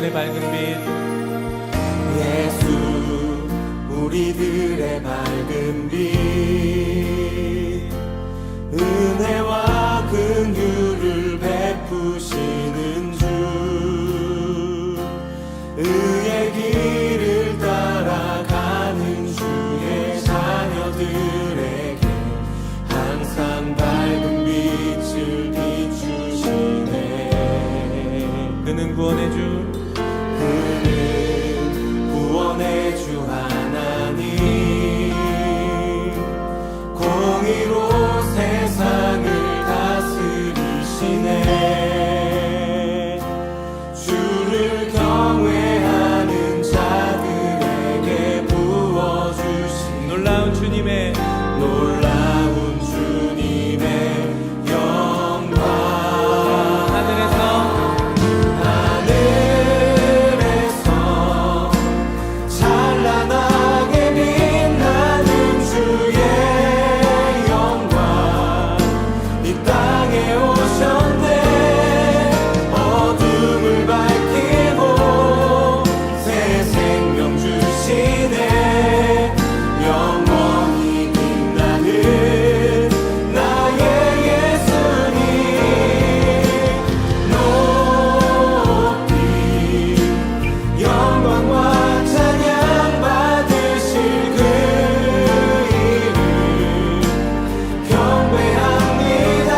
우리들의 밝은 빛. 예수 우리들의 밝은 빛, 은혜와 긍휼을 베푸시는 주, 의의 길을 따라가는 주의 자녀들에게 항상 밝은 빛을 비추시네. 그는 구원의 주, 그는 구원의 주 하나님, 공의로 세상을 다스리시네. 주를 경외하는 자들에게 부어주신 놀라운 주님의 영광. 하늘에서 찬란하게 빛나는 주의 영광, 이 땅에 오셨네. 어둠을 밝히고 새 생명 주시네. 영원히 빛나는 나의 예수님, 높이 영광과 찬양 받으실 그 이름 경배합니다.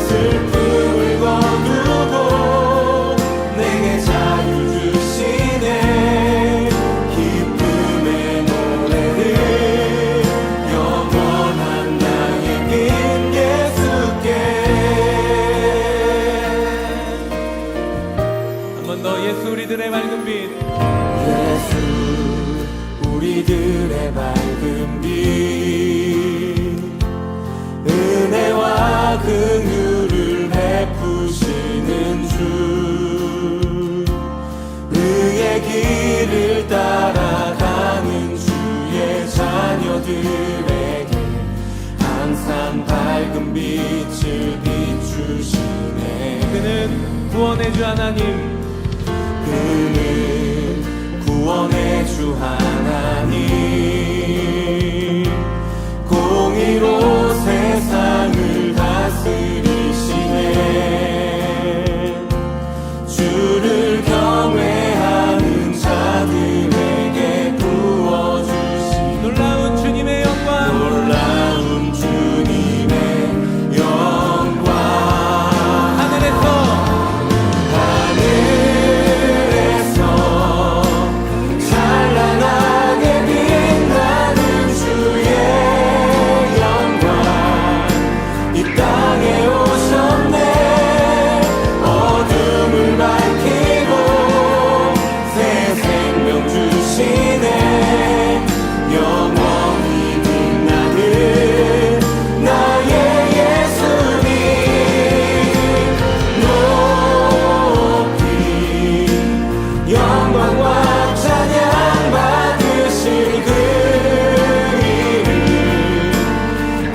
슬픔을 거두고 내게 자유 주시네. 기쁨의 노래를 영원한 나의 빈 예수께. 한 번 더 예수 우리들의 밝은 빛. 예수 우리들의 밝은 빛, 은혜와 긍휼을 베푸시는 주, 의의 길을 따라가는 주의 자녀들에게 항상 밝은 빛을 비추시네. 그는 구원의 주 하나님, 그는 구원의 주 하나님, 공의로 세상을 다스리시네. 주를 경외하는 자들에게 부어주신 놀라운 주님의 영광. 놀라운 주님의 영광. 하늘에서 찬란하게 빛나는 주의 영광, 이 땅에 오셨네. 어둠을 밝히고 새 생명 주시네. 영원히 빛나는 나의 예수님, 높이 영광과 찬양 받으실 그 이름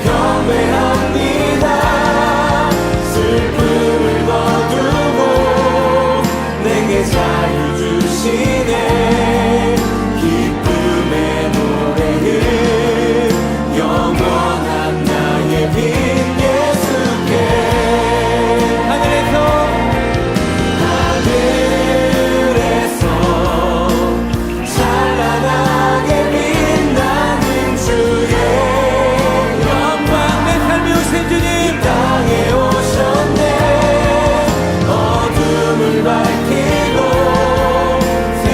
경배합니다. 슬픔을 거두고 내게 자유 주시네. 기쁨의 노래를 영원한 나의 빈 예수께. 하늘에서 찬란하게 빛나는 주의 영광, 내 삶에 오신 주님, 땅에 오셨네. 어둠을 밝히고 새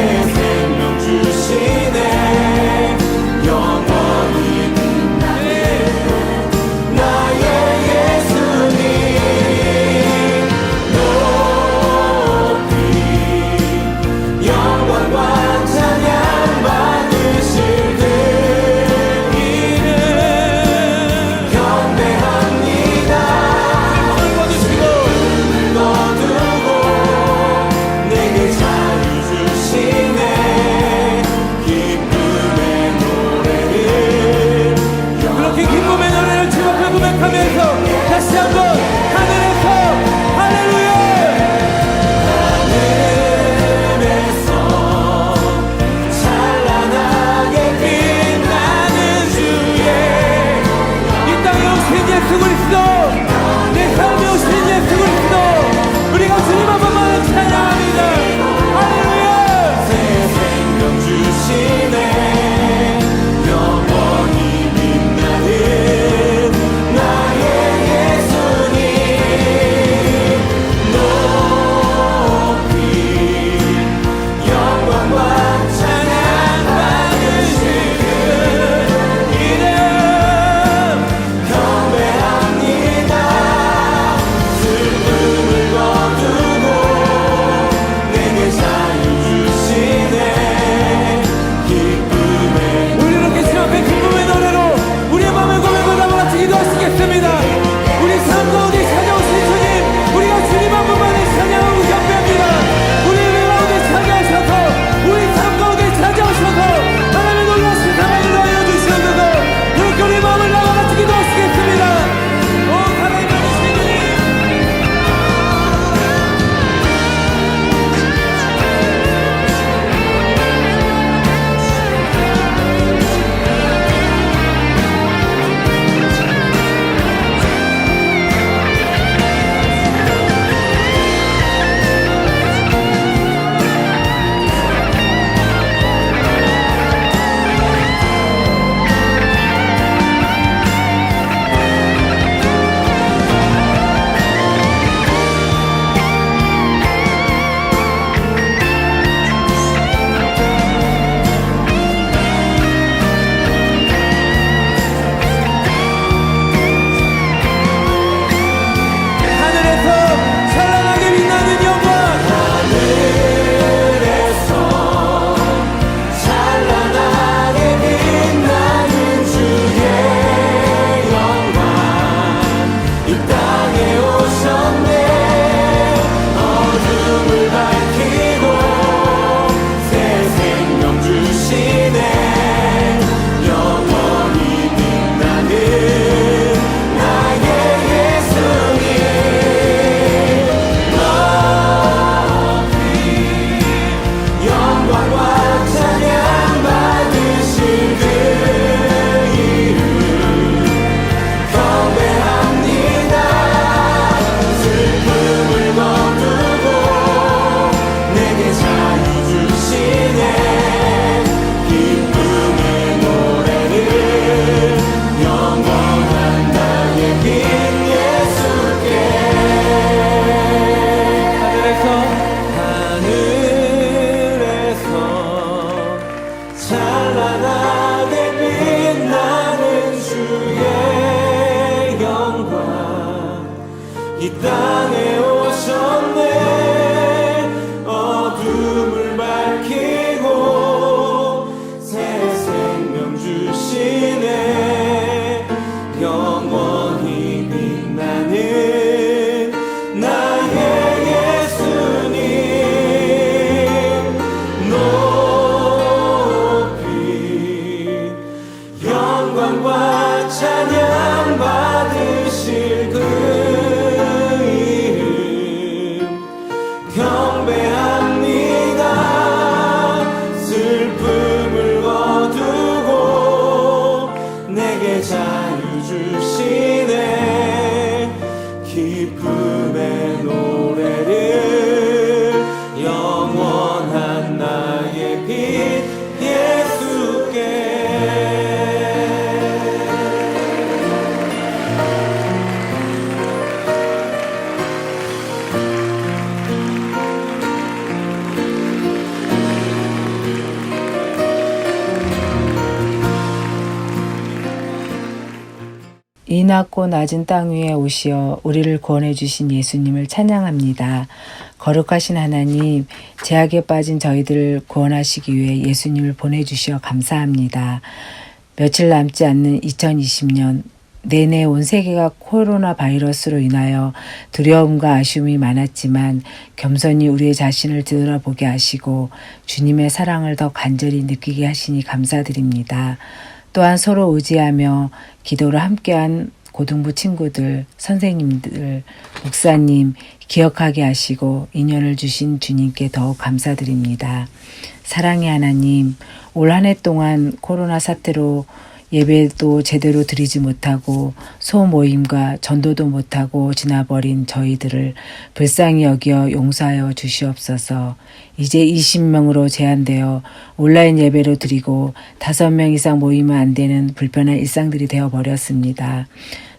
이 낮고 낮은 땅 위에 오시어 우리를 구원해 주신 예수님을 찬양합니다. 거룩하신 하나님, 죄악에 빠진 저희들을 구원하시기 위해 예수님을 보내주시어 감사합니다. 며칠 남지 않는 2020년 내내 온 세계가 코로나 바이러스로 인하여 두려움과 아쉬움이 많았지만 겸손히 우리의 자신을 되돌아보게 하시고 주님의 사랑을 더 간절히 느끼게 하시니 감사드립니다. 또한 서로 의지하며 기도를 함께한 고등부 친구들, 선생님들, 목사님 기억하게 하시고 인연을 주신 주님께 더욱 감사드립니다. 사랑의 하나님, 올 한 해 동안 코로나 사태로 예배도 제대로 드리지 못하고 소모임과 전도도 못하고 지나버린 저희들을 불쌍히 여겨 용서하여 주시옵소서. 이제 20명으로 제한되어 온라인 예배로 드리고 5명 이상 모이면 안 되는 불편한 일상들이 되어버렸습니다.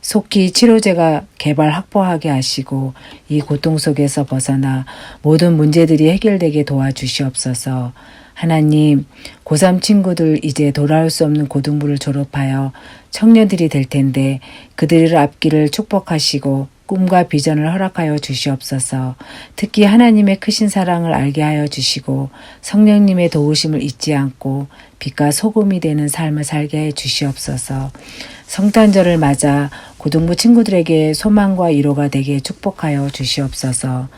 속히 치료제가 개발 확보하게 하시고 이 고통 속에서 벗어나 모든 문제들이 해결되게 도와주시옵소서. 하나님, 고3 친구들 이제 돌아올 수 없는 고등부를 졸업하여 청년들이 될 텐데 그들의 앞길을 축복하시고 꿈과 비전을 허락하여 주시옵소서. 특히 하나님의 크신 사랑을 알게 하여 주시고 성령님의 도우심을 잊지 않고 빛과 소금이 되는 삶을 살게 해 주시옵소서. 성탄절을 맞아 고등부 친구들에게 소망과 위로가 되게 축복하여 주시옵소서.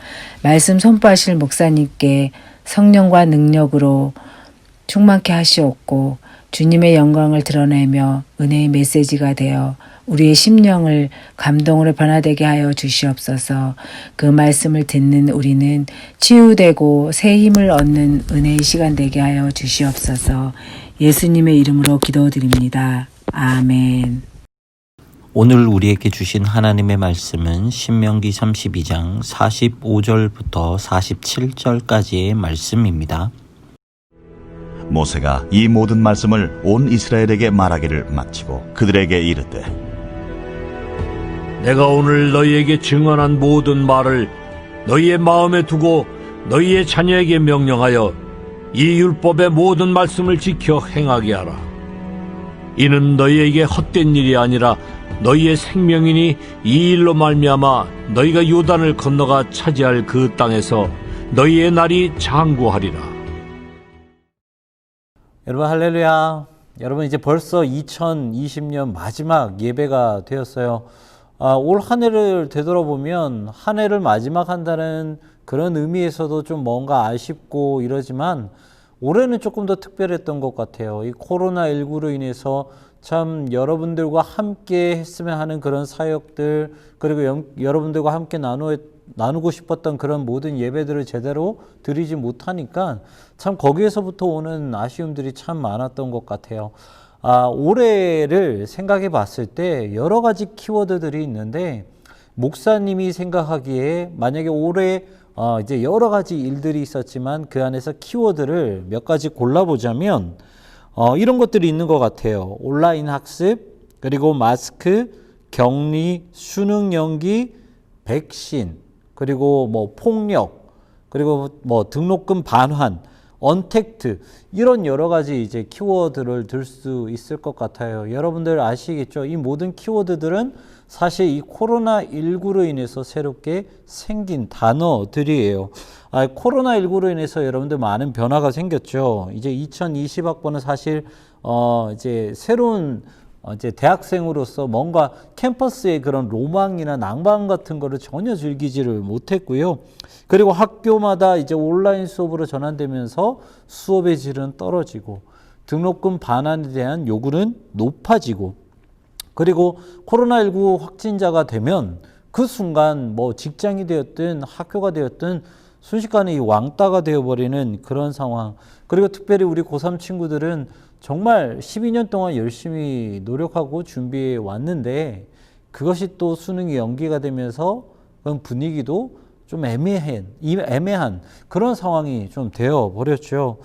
말씀 선포하실 목사님께 성령과 능력으로 충만케 하시옵고 주님의 영광을 드러내며 은혜의 메시지가 되어 우리의 심령을 감동으로 변화되게 하여 주시옵소서. 그 말씀을 듣는 우리는 치유되고 새 힘을 얻는 은혜의 시간 되게 하여 주시옵소서. 예수님의 이름으로 기도드립니다. 아멘. 오늘 우리에게 주신 하나님의 말씀은 신명기 32장 45절부터 47절까지의 말씀입니다. 모세가 이 모든 말씀을 온 이스라엘에게 말하기를 마치고 그들에게 이르되 내가 오늘 너희에게 증언한 모든 말을 너희의 마음에 두고 너희의 자녀에게 명령하여 이 율법의 모든 말씀을 지켜 행하게 하라. 이는 너희에게 헛된 일이 아니라 너희의 생명이니 이 일로 말미암아 너희가 요단을 건너가 차지할 그 땅에서 너희의 날이 장구하리라. 여러분 할렐루야. 여러분 이제 벌써 2020년 마지막 예배가 되었어요. 올 한 해를 되돌아보면 한 해를 마지막 한다는 그런 의미에서도 좀 뭔가 아쉽고 이러지만 올해는 조금 더 특별했던 것 같아요. 이 코로나19로 인해서 참 여러분들과 함께 했으면 하는 그런 사역들, 그리고 여러분들과 함께 나누고 싶었던 그런 모든 예배들을 제대로 드리지 못하니까 참 거기에서부터 오는 아쉬움들이 참 많았던 것 같아요. 올해를 생각해 봤을 때 여러 가지 키워드들이 있는데 목사님이 생각하기에 만약에 올해 이제 여러 가지 일들이 있었지만 그 안에서 키워드를 몇 가지 골라보자면 이런 것들이 있는 것 같아요. 온라인 학습, 그리고 마스크, 격리, 수능 연기, 백신, 그리고 뭐 폭력, 그리고 뭐 등록금 반환, 언택트, 이런 여러 가지 이제 키워드를 들 수 있을 것 같아요. 여러분들 아시겠죠? 이 모든 키워드들은 사실 이 코로나19로 인해서 새롭게 생긴 단어들이에요. 코로나19로 인해서 여러분들 많은 변화가 생겼죠. 이제 2020학번은 사실 이제 새로운 이제 대학생으로서 뭔가 캠퍼스의 그런 로망이나 낭만 같은 거를 전혀 즐기지를 못했고요. 그리고 학교마다 이제 온라인 수업으로 전환되면서 수업의 질은 떨어지고 등록금 반환에 대한 요구는 높아지고, 그리고 코로나19 확진자가 되면 그 순간 뭐 직장이 되었든 학교가 되었든 순식간에 이 왕따가 되어버리는 그런 상황. 그리고 특별히 우리 고3 친구들은 정말 12년 동안 열심히 노력하고 준비해 왔는데 그것이 또 수능이 연기가 되면서 그런 분위기도 좀 애매한 그런 상황이 좀 되어버렸죠.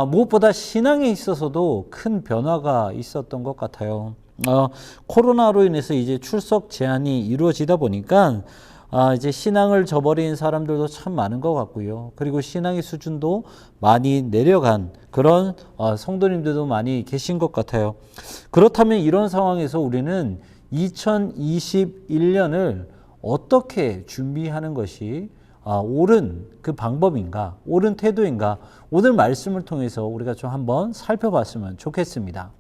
무엇보다 신앙에 있어서도 큰 변화가 있었던 것 같아요. 코로나로 인해서 이제 출석 제한이 이루어지다 보니까 이제 신앙을 저버린 사람들도 참 많은 것 같고요. 그리고 신앙의 수준도 많이 내려간 그런 성도님들도 많이 계신 것 같아요. 그렇다면 이런 상황에서 우리는 2021년을 어떻게 준비하는 것이 옳은 그 방법인가, 옳은 태도인가, 오늘 말씀을 통해서 우리가 좀 한번 살펴봤으면 좋겠습니다.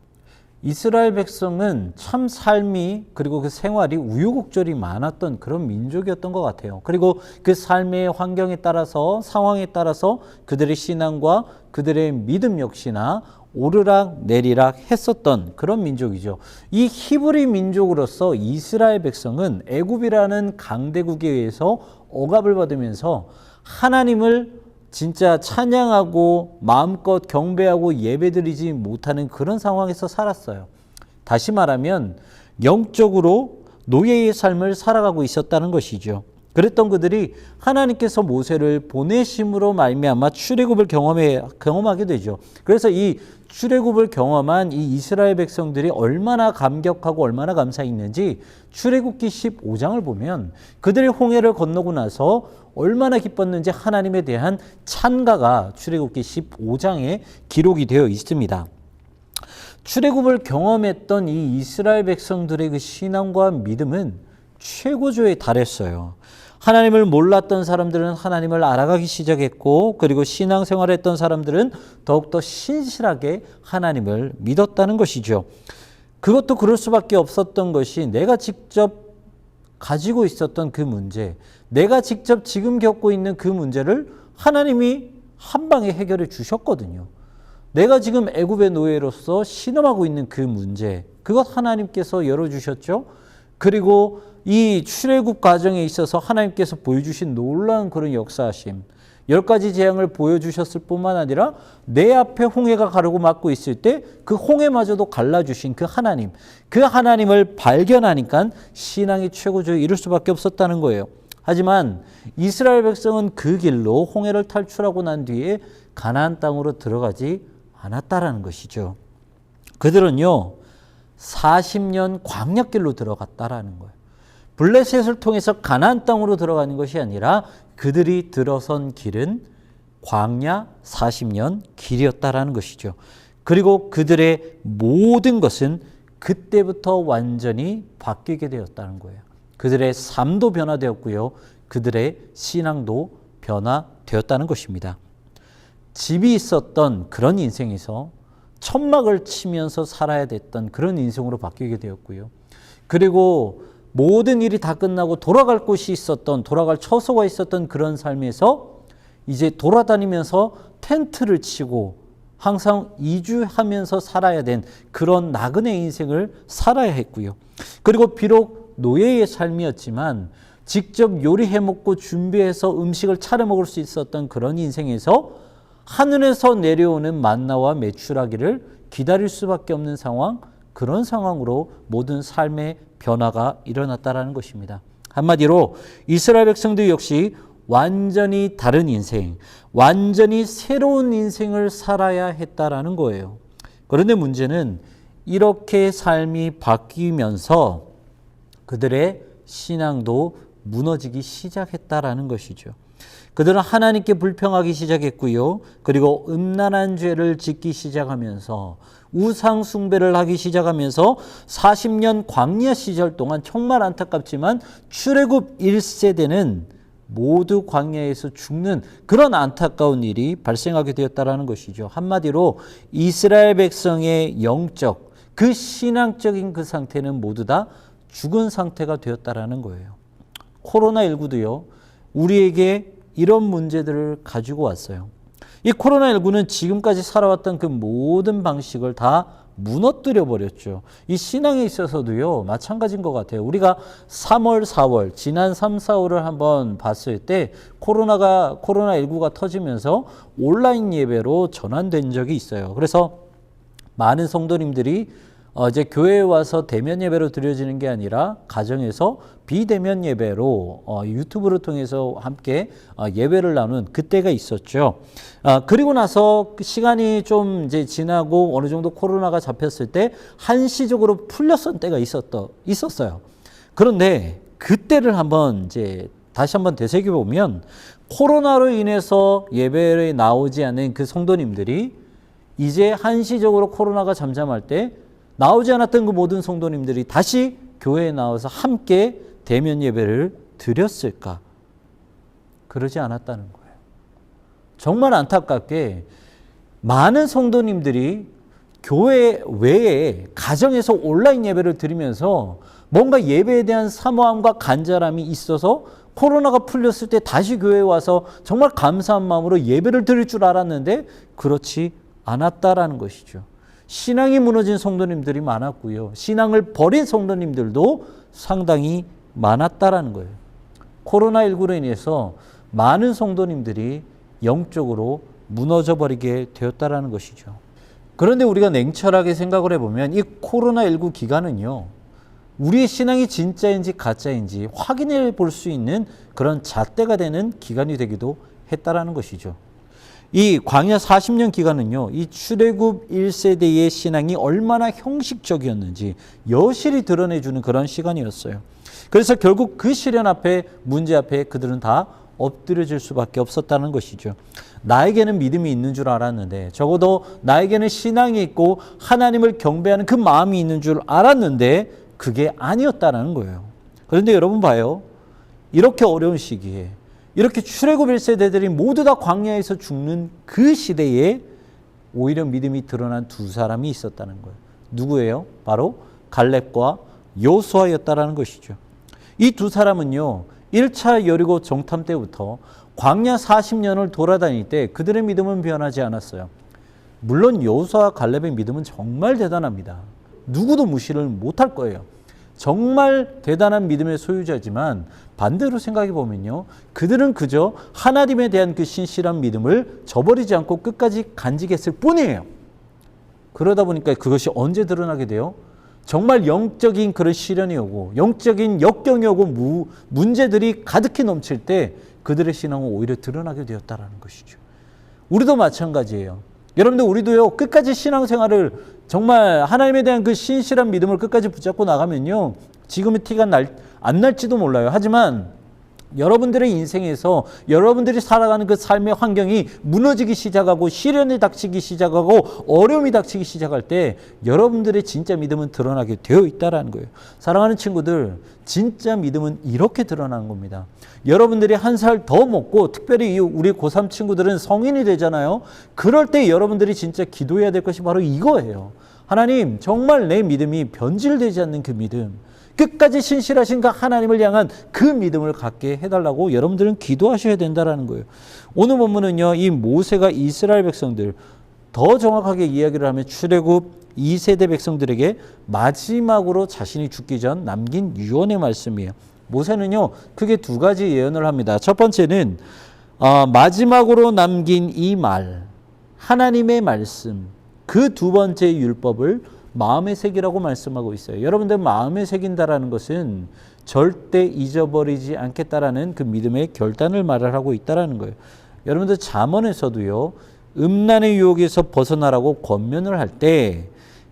이스라엘 백성은 참 삶이 그리고 그 생활이 우유곡절이 많았던 그런 민족이었던 것 같아요. 그리고 그 삶의 환경에 따라서, 상황에 따라서 그들의 신앙과 그들의 믿음 역시나 오르락 내리락 했었던 그런 민족이죠. 이 히브리 민족으로서 이스라엘 백성은 애굽이라는 강대국에 의해서 억압을 받으면서 하나님을 진짜 찬양하고 마음껏 경배하고 예배드리지 못하는 그런 상황에서 살았어요. 다시 말하면 영적으로 노예의 삶을 살아가고 있었다는 것이죠. 그랬던 그들이 하나님께서 모세를 보내심으로 말미암아 출애굽을 경험하게 되죠. 그래서 이 출애굽을 경험한 이 이스라엘 백성들이 얼마나 감격하고 얼마나 감사했는지 출애굽기 15장을 보면 그들이 홍해를 건너고 나서 얼마나 기뻤는지 하나님에 대한 찬가가 출애굽기 15장에 기록이 되어 있습니다. 출애굽을 경험했던 이 이스라엘 백성들의 그 신앙과 믿음은 최고조에 달했어요. 하나님을 몰랐던 사람들은 하나님을 알아가기 시작했고, 그리고 신앙생활을 했던 사람들은 더욱더 신실하게 하나님을 믿었다는 것이죠. 그것도 그럴 수밖에 없었던 것이 내가 직접 가지고 있었던 그 문제, 내가 직접 지금 겪고 있는 그 문제를 하나님이 한 방에 해결해 주셨거든요. 내가 지금 애굽의 노예로서 신음하고 있는 그 문제, 그것 하나님께서 열어주셨죠. 그리고 이 출애굽 과정에 있어서 하나님께서 보여주신 놀라운 그런 역사하심, 10가지 재앙을 보여주셨을 뿐만 아니라 내 앞에 홍해가 가르고 막고 있을 때 그 홍해마저도 갈라주신 그 하나님, 그 하나님을 발견하니까 신앙이 최고조에 이를 수밖에 없었다는 거예요. 하지만 이스라엘 백성은 그 길로 홍해를 탈출하고 난 뒤에 가나안 땅으로 들어가지 않았다라는 것이죠. 그들은요 40년 광야길로 들어갔다라는 거예요. 블레셋을 통해서 가나안 땅으로 들어가는 것이 아니라 그들이 들어선 길은 광야 40년 길이었다라는 것이죠. 그리고 그들의 모든 것은 그때부터 완전히 바뀌게 되었다는 거예요. 그들의 삶도 변화되었고요. 그들의 신앙도 변화되었다는 것입니다. 집이 있었던 그런 인생에서 천막을 치면서 살아야 됐던 그런 인생으로 바뀌게 되었고요. 그리고 모든 일이 다 끝나고 돌아갈 곳이 있었던, 돌아갈 처소가 있었던 그런 삶에서 이제 돌아다니면서 텐트를 치고 항상 이주하면서 살아야 된 그런 나그네 인생을 살아야 했고요. 그리고 비록 노예의 삶이었지만 직접 요리해 먹고 준비해서 음식을 차려 먹을 수 있었던 그런 인생에서 하늘에서 내려오는 만나와 메추라기를 기다릴 수밖에 없는 상황, 그런 상황으로 모든 삶의 변화가 일어났다는 것입니다. 한마디로 이스라엘 백성들 역시 완전히 다른 인생, 완전히 새로운 인생을 살아야 했다라는 거예요. 그런데 문제는 이렇게 삶이 바뀌면서 그들의 신앙도 무너지기 시작했다라는 것이죠. 그들은 하나님께 불평하기 시작했고요. 그리고 음란한 죄를 짓기 시작하면서 우상 숭배를 하기 시작하면서 40년 광야 시절 동안 정말 안타깝지만 출애굽 1세대는 모두 광야에서 죽는 그런 안타까운 일이 발생하게 되었다는 것이죠. 한마디로 이스라엘 백성의 영적, 그 신앙적인 그 상태는 모두 다 죽은 상태가 되었다는 거예요. 코로나19도요. 우리에게 이런 문제들을 가지고 왔어요. 이 코로나19는 지금까지 살아왔던 그 모든 방식을 다 무너뜨려 버렸죠. 이 신앙에 있어서도요, 마찬가지인 것 같아요. 우리가 3월, 4월, 지난 3, 4월을 한번 봤을 때 코로나19가 터지면서 온라인 예배로 전환된 적이 있어요. 그래서 많은 성도님들이 이제 교회에 와서 대면 예배로 드려지는 게 아니라 가정에서 비대면 예배로 유튜브를 통해서 함께 예배를 나눈 그때가 있었죠. 그리고 나서 시간이 좀 이제 지나고 어느 정도 코로나가 잡혔을 때 한시적으로 풀렸던 때가 있었어요. 그런데 그때를 한번 이제 다시 한번 되새겨 보면 코로나로 인해서 예배에 나오지 않은 그 성도님들이 이제 한시적으로 코로나가 잠잠할 때 나오지 않았던 그 모든 성도님들이 다시 교회에 나와서 함께 대면 예배를 드렸을까? 그러지 않았다는 거예요. 정말 안타깝게 많은 성도님들이 교회 외에 가정에서 온라인 예배를 드리면서 뭔가 예배에 대한 사모함과 간절함이 있어서 코로나가 풀렸을 때 다시 교회에 와서 정말 감사한 마음으로 예배를 드릴 줄 알았는데 그렇지 않았다라는 것이죠. 신앙이 무너진 성도님들이 많았고요. 신앙을 버린 성도님들도 상당히 많았다라는 거예요. 코로나19로 인해서 많은 성도님들이 영적으로 무너져 버리게 되었다라는 것이죠. 그런데 우리가 냉철하게 생각을 해보면 이 코로나19 기간은요, 우리의 신앙이 진짜인지 가짜인지 확인해 볼 수 있는 그런 잣대가 되는 기간이 되기도 했다라는 것이죠. 이 광야 40년 기간은요, 이 출애굽 1세대의 신앙이 얼마나 형식적이었는지 여실히 드러내주는 그런 시간이었어요. 그래서 결국 그 시련 앞에, 문제 앞에 그들은 다 엎드려질 수밖에 없었다는 것이죠. 나에게는 믿음이 있는 줄 알았는데, 적어도 나에게는 신앙이 있고 하나님을 경배하는 그 마음이 있는 줄 알았는데 그게 아니었다는 거예요. 그런데 여러분 봐요. 이렇게 어려운 시기에 이렇게 출애굽 1세대들이 모두 다 광야에서 죽는 그 시대에 오히려 믿음이 드러난 두 사람이 있었다는 거예요. 누구예요? 바로 갈렙과 여호수아였다라는 것이죠. 이 두 사람은요, 1차 여리고 정탐 때부터 광야 40년을 돌아다닐 때 그들의 믿음은 변하지 않았어요. 물론 여호수아와 갈렙의 믿음은 정말 대단합니다. 누구도 무시를 못할 거예요. 정말 대단한 믿음의 소유자지만 반대로 생각해 보면요, 그들은 그저 하나님에 대한 그 신실한 믿음을 저버리지 않고 끝까지 간직했을 뿐이에요. 그러다 보니까 그것이 언제 드러나게 돼요? 정말 영적인 그런 시련이 오고 영적인 역경이 오고 문제들이 가득히 넘칠 때 그들의 신앙은 오히려 드러나게 되었다는 것이죠. 우리도 마찬가지예요. 여러분들, 우리도요, 끝까지 신앙생활을 정말 하나님에 대한 그 신실한 믿음을 끝까지 붙잡고 나가면요, 지금의 티가 안 날지도 몰라요. 하지만 여러분들의 인생에서 여러분들이 살아가는 그 삶의 환경이 무너지기 시작하고 시련이 닥치기 시작하고 어려움이 닥치기 시작할 때 여러분들의 진짜 믿음은 드러나게 되어 있다는 거예요. 사랑하는 친구들, 진짜 믿음은 이렇게 드러나는 겁니다. 여러분들이 한 살 더 먹고, 특별히 우리 고3 친구들은 성인이 되잖아요. 그럴 때 여러분들이 진짜 기도해야 될 것이 바로 이거예요. 하나님, 정말 내 믿음이 변질되지 않는 그 믿음, 끝까지 신실하신 그 하나님을 향한 그 믿음을 갖게 해달라고 여러분들은 기도하셔야 된다는 거예요. 오늘 본문은요, 이 모세가 이스라엘 백성들, 더 정확하게 이야기를 하면 출애굽 2세대 백성들에게 마지막으로 자신이 죽기 전 남긴 유언의 말씀이에요. 모세는요, 크게 두 가지 예언을 합니다. 첫 번째는 마지막으로 남긴 이 말, 하나님의 말씀, 그 두 번째 율법을 마음에 새기라고 말씀하고 있어요. 여러분들, 마음에 새긴다라는 것은 절대 잊어버리지 않겠다라는 그 믿음의 결단을 말을 하고 있다라는 거예요. 여러분들, 잠언에서도요, 음란의 유혹에서 벗어나라고 권면을 할 때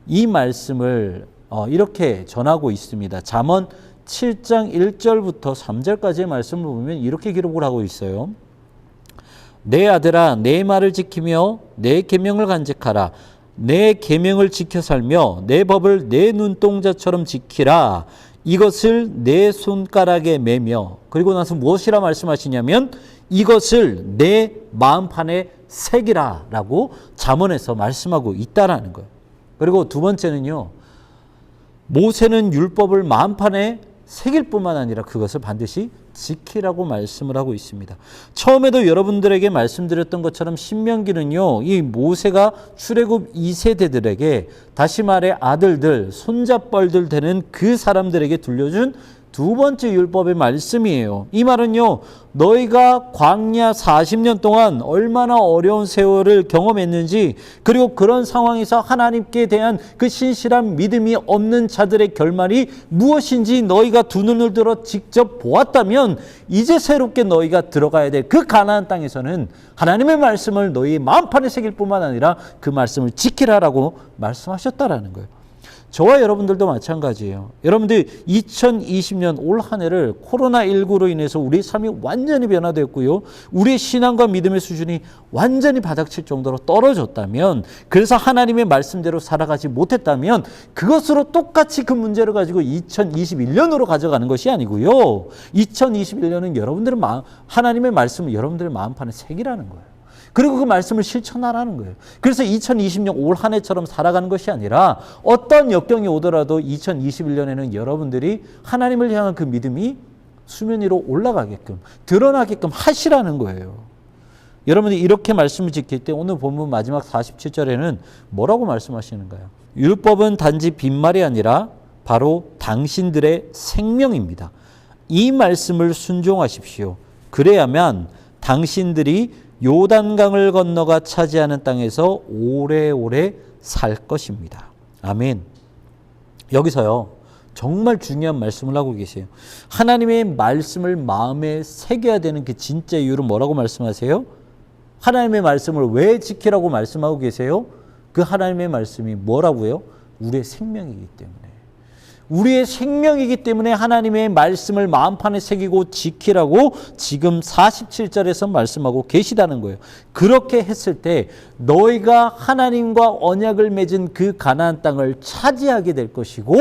이 말씀을 이렇게 전하고 있습니다. 잠언 7장 1절부터 3절까지의 말씀을 보면 이렇게 기록을 하고 있어요. 내 아들아, 내 말을 지키며 내 계명을 간직하라. 내 계명을 지켜 살며 내 법을 내 눈동자처럼 지키라. 이것을 내 손가락에 매며, 그리고 나서 무엇이라 말씀하시냐면 이것을 내 마음판에 새기라 라고 잠언에서 말씀하고 있다라는 거예요. 그리고 두 번째는요, 모세는 율법을 마음판에 새길 뿐만 아니라 그것을 반드시 지키라고 말씀을 하고 있습니다. 처음에도 여러분들에게 말씀드렸던 것처럼 신명기는요, 이 모세가 출애굽 2세대들에게, 다시 말해 아들들, 손자뻘들 되는 그 사람들에게 들려준 두 번째 율법의 말씀이에요. 이 말은요, 너희가 광야 40년 동안 얼마나 어려운 세월을 경험했는지, 그리고 그런 상황에서 하나님께 대한 그 신실한 믿음이 없는 자들의 결말이 무엇인지 너희가 두 눈을 들어 직접 보았다면 이제 새롭게 너희가 들어가야 될 그 가나안 땅에서는 하나님의 말씀을 너희의 마음판에 새길 뿐만 아니라 그 말씀을 지키라라고 말씀하셨다라는 거예요. 저와 여러분들도 마찬가지예요. 여러분들 2020년 올 한 해를 코로나19로 인해서 우리의 삶이 완전히 변화되었고요. 우리의 신앙과 믿음의 수준이 완전히 바닥칠 정도로 떨어졌다면, 그래서 하나님의 말씀대로 살아가지 못했다면 그것으로 똑같이 그 문제를 가지고 2021년으로 가져가는 것이 아니고요. 2021년은 여러분들의 하나님의 말씀을 여러분들의 마음판에 새기라는 거예요. 그리고 그 말씀을 실천하라는 거예요. 그래서 2020년 올 한 해처럼 살아가는 것이 아니라 어떤 역경이 오더라도 2021년에는 여러분들이 하나님을 향한 그 믿음이 수면 위로 올라가게끔, 드러나게끔 하시라는 거예요. 여러분이 이렇게 말씀을 지킬 때 오늘 본문 마지막 47절에는 뭐라고 말씀하시는가요? 율법은 단지 빈말이 아니라 바로 당신들의 생명입니다. 이 말씀을 순종하십시오. 그래야만 당신들이 요단강을 건너가 차지하는 땅에서 오래오래 살 것입니다. 아멘. 여기서요, 정말 중요한 말씀을 하고 계세요. 하나님의 말씀을 마음에 새겨야 되는 그 진짜 이유는 뭐라고 말씀하세요? 하나님의 말씀을 왜 지키라고 말씀하고 계세요? 그 하나님의 말씀이 뭐라고요? 우리의 생명이기 때문에. 우리의 생명이기 때문에 하나님의 말씀을 마음판에 새기고 지키라고 지금 47절에서 말씀하고 계시다는 거예요. 그렇게 했을 때 너희가 하나님과 언약을 맺은 그 가나안 땅을 차지하게 될 것이고,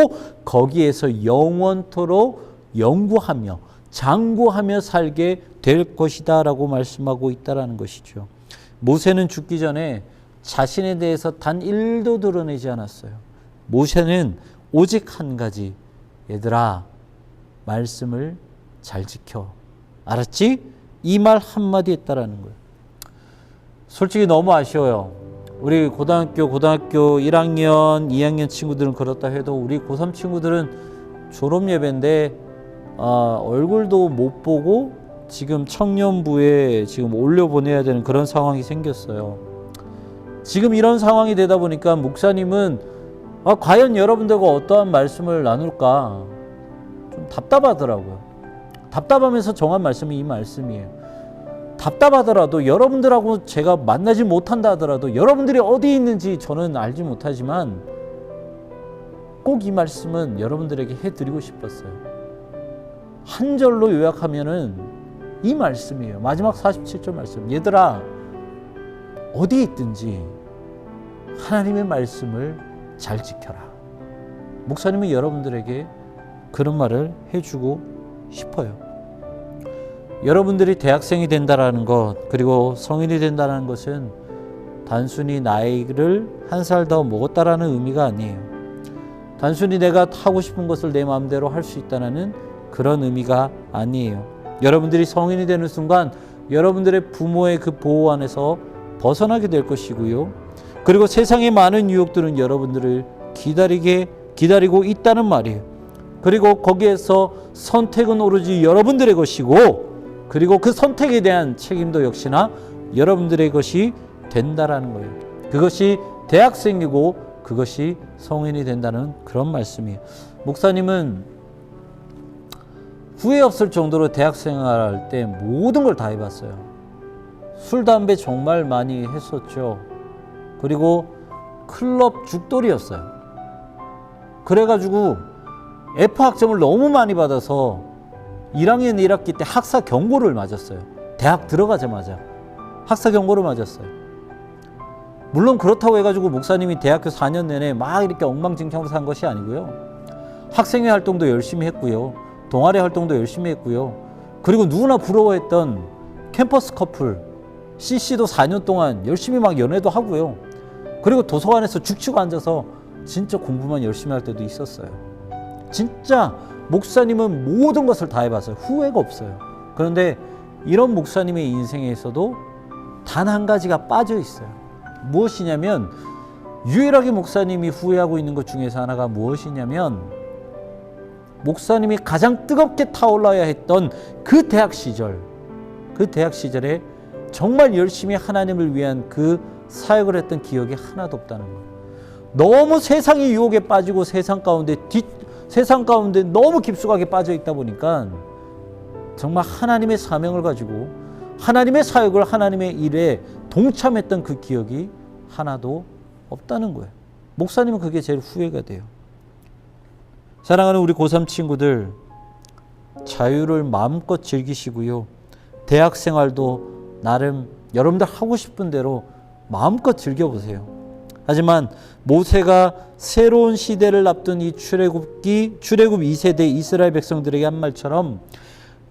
거기에서 영원토록 영구하며 장구하며 살게 될 것이다 라고 말씀하고 있다는 것이죠. 모세는 죽기 전에 자신에 대해서 단 1도 드러내지 않았어요. 모세는 오직 한 가지, 얘들아 말씀을 잘 지켜. 알았지? 이 말 한마디 했다라는 거예요. 솔직히 너무 아쉬워요. 우리 고등학교 1학년, 2학년 친구들은 그렇다 해도 우리 고3 친구들은 졸업 예배인데 얼굴도 못 보고 지금 청년부에 지금 올려보내야 되는 그런 상황이 생겼어요. 지금 이런 상황이 되다 보니까 목사님은 과연 여러분들과 어떠한 말씀을 나눌까 좀 답답하더라고요. 답답하면서 정한 말씀이 이 말씀이에요. 답답하더라도 여러분들하고 제가 만나지 못한다 하더라도 여러분들이 어디 있는지 저는 알지 못하지만 꼭 이 말씀은 여러분들에게 해드리고 싶었어요. 한 절로 요약하면은 이 말씀이에요. 마지막 47절 말씀. 얘들아 어디 있든지 하나님의 말씀을 잘 지켜라. 목사님은 여러분들에게 그런 말을 해주고 싶어요. 여러분들이 대학생이 된다라는 것, 그리고 성인이 된다는 것은 단순히 나이를 한 살 더 먹었다라는 의미가 아니에요. 단순히 내가 하고 싶은 것을 내 마음대로 할 수 있다는 그런 의미가 아니에요. 여러분들이 성인이 되는 순간 여러분들의 부모의 그 보호 안에서 벗어나게 될 것이고요. 그리고 세상의 많은 유혹들은 여러분들을 기다리고 있다는 말이에요. 그리고 거기에서 선택은 오로지 여러분들의 것이고, 그리고 그 선택에 대한 책임도 역시나 여러분들의 것이 된다라는 거예요. 그것이 대학생이고 그것이 성인이 된다는 그런 말씀이에요. 목사님은 후회 없을 정도로 대학생활할 때 모든 걸 다 해봤어요. 술, 담배 정말 많이 했었죠. 그리고 클럽 죽돌이였어요. 그래가지고 F 학점을 너무 많이 받아서 1학년 1학기 때 학사 경고를 맞았어요. 대학 들어가자마자 학사 경고를 맞았어요. 물론 그렇다고 해가지고 목사님이 대학교 4년 내내 막 이렇게 엉망진창으로 산 것이 아니고요. 학생회 활동도 열심히 했고요. 동아리 활동도 열심히 했고요. 그리고 누구나 부러워했던 캠퍼스 커플 CC도 4년 동안 열심히 막 연애도 하고요. 그리고 도서관에서 죽치고 앉아서 진짜 공부만 열심히 할 때도 있었어요. 진짜 목사님은 모든 것을 다 해봤어요. 후회가 없어요. 그런데 이런 목사님의 인생에서도 단 한 가지가 빠져 있어요. 무엇이냐면, 유일하게 목사님이 후회하고 있는 것 중에서 하나가 무엇이냐면, 목사님이 가장 뜨겁게 타올라야 했던 그 대학 시절에 정말 열심히 하나님을 위한 그 사역을 했던 기억이 하나도 없다는 거예요. 너무 세상의 유혹에 빠지고 세상 가운데 너무 깊숙하게 빠져 있다 보니까 정말 하나님의 사명을 가지고 하나님의 사역을, 하나님의 일에 동참했던 그 기억이 하나도 없다는 거예요. 목사님은 그게 제일 후회가 돼요. 사랑하는 우리 고3 친구들, 자유를 마음껏 즐기시고요. 대학 생활도 나름 여러분들 하고 싶은 대로 마음껏 즐겨보세요. 하지만 모세가 새로운 시대를 앞둔 이 출애굽 2세대 이스라엘 백성들에게 한 말처럼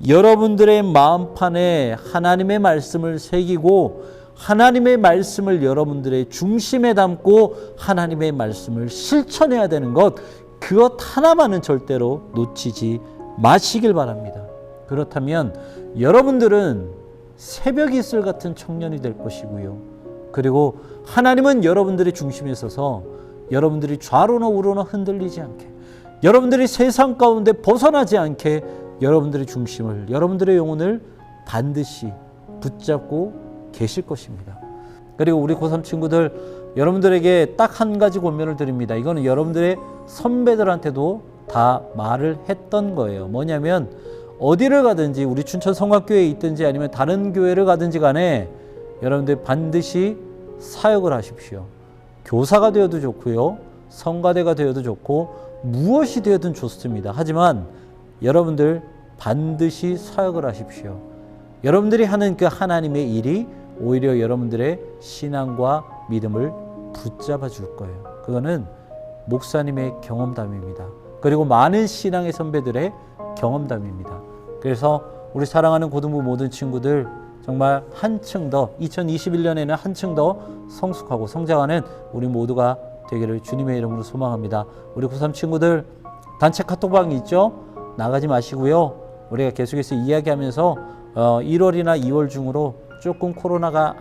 여러분들의 마음판에 하나님의 말씀을 새기고 하나님의 말씀을 여러분들의 중심에 담고 하나님의 말씀을 실천해야 되는 것, 그것 하나만은 절대로 놓치지 마시길 바랍니다. 그렇다면 여러분들은 새벽 이슬 같은 청년이 될 것이고요. 그리고 하나님은 여러분들의 중심에 서서 여러분들이 좌로나 우로나 흔들리지 않게, 여러분들이 세상 가운데 벗어나지 않게 여러분들의 중심을, 여러분들의 영혼을 반드시 붙잡고 계실 것입니다. 그리고 우리 고3 친구들, 여러분들에게 딱 한 가지 권면을 드립니다. 이거는 여러분들의 선배들한테도 다 말을 했던 거예요. 뭐냐면 어디를 가든지, 우리 춘천 성악교회에 있든지 아니면 다른 교회를 가든지 간에 여러분들 반드시 사역을 하십시오. 교사가 되어도 좋고요, 성가대가 되어도 좋고 무엇이 되어도 좋습니다. 하지만 여러분들 반드시 사역을 하십시오. 여러분들이 하는 그 하나님의 일이 오히려 여러분들의 신앙과 믿음을 붙잡아 줄 거예요. 그거는 목사님의 경험담입니다. 그리고 많은 신앙의 선배들의 경험담입니다. 그래서 우리 사랑하는 고등부 모든 친구들, 정말 한층 더 2021년에는 한층 더 성숙하고 성장하는 우리 모두가 되기를 주님의 이름으로 소망합니다. 우리 고3 친구들, 단체 카톡방이 있죠? 나가지 마시고요. 우리가 계속해서 이야기하면서 1월이나 2월 중으로 조금 코로나가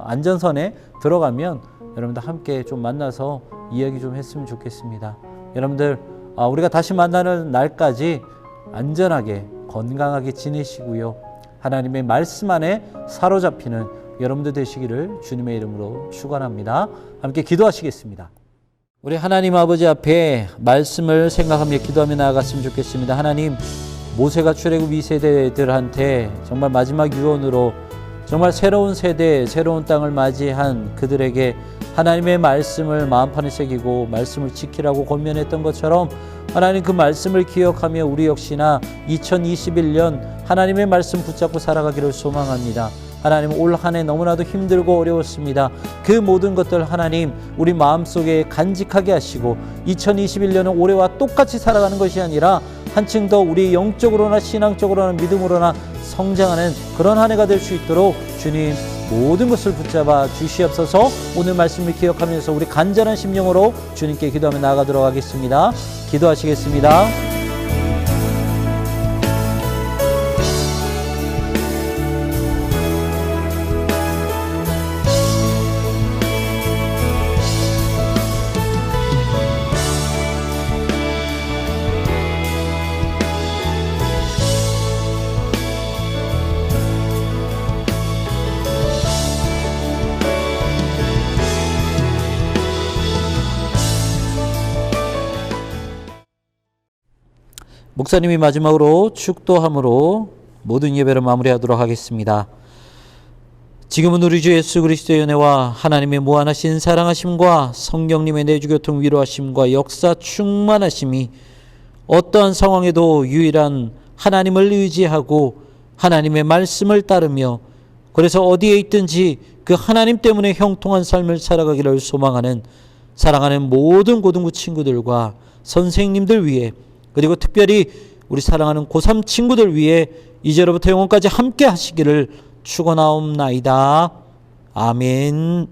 안전선에 들어가면 여러분들 함께 좀 만나서 이야기 좀 했으면 좋겠습니다. 여러분들, 우리가 다시 만나는 날까지 안전하게 건강하게 지내시고요. 하나님의 말씀 안에 사로잡히는 여러분들 되시기를 주님의 이름으로 축원합니다. 함께 기도하시겠습니다. 우리 하나님 아버지 앞에 말씀을 생각하며 기도하며 나아갔으면 좋겠습니다. 하나님, 모세가 출애굽 2세대들한테 정말 마지막 유언으로 정말 새로운 세대, 새로운 땅을 맞이한 그들에게 하나님의 말씀을 마음판에 새기고 말씀을 지키라고 권면했던 것처럼 하나님, 그 말씀을 기억하며 우리 역시나 2021년 하나님의 말씀 붙잡고 살아가기를 소망합니다. 하나님, 올 한 해 너무나도 힘들고 어려웠습니다. 그 모든 것들 하나님 우리 마음속에 간직하게 하시고 2021년은 올해와 똑같이 살아가는 것이 아니라 한층 더 우리 영적으로나 신앙적으로나 믿음으로나 성장하는 그런 한 해가 될 수 있도록 주님 모든 것을 붙잡아 주시옵소서. 오늘 말씀을 기억하면서 우리 간절한 심령으로 주님께 기도하며 나아가도록 하겠습니다. 기도하시겠습니다. 목사님이 마지막으로 축도함으로 모든 예배를 마무리하도록 하겠습니다. 지금은 우리 주 예수 그리스도의 은혜와 하나님의 무한하신 사랑하심과 성령님의 내주교통 위로하심과 역사 충만하심이 어떠한 상황에도 유일한 하나님을 의지하고 하나님의 말씀을 따르며 그래서 어디에 있든지 그 하나님 때문에 형통한 삶을 살아가기를 소망하는 사랑하는 모든 고등부 친구들과 선생님들 위해, 그리고 특별히 우리 사랑하는 고3 친구들 위해 이제로부터 영원까지 함께 하시기를 축원하옵나이다. 아멘.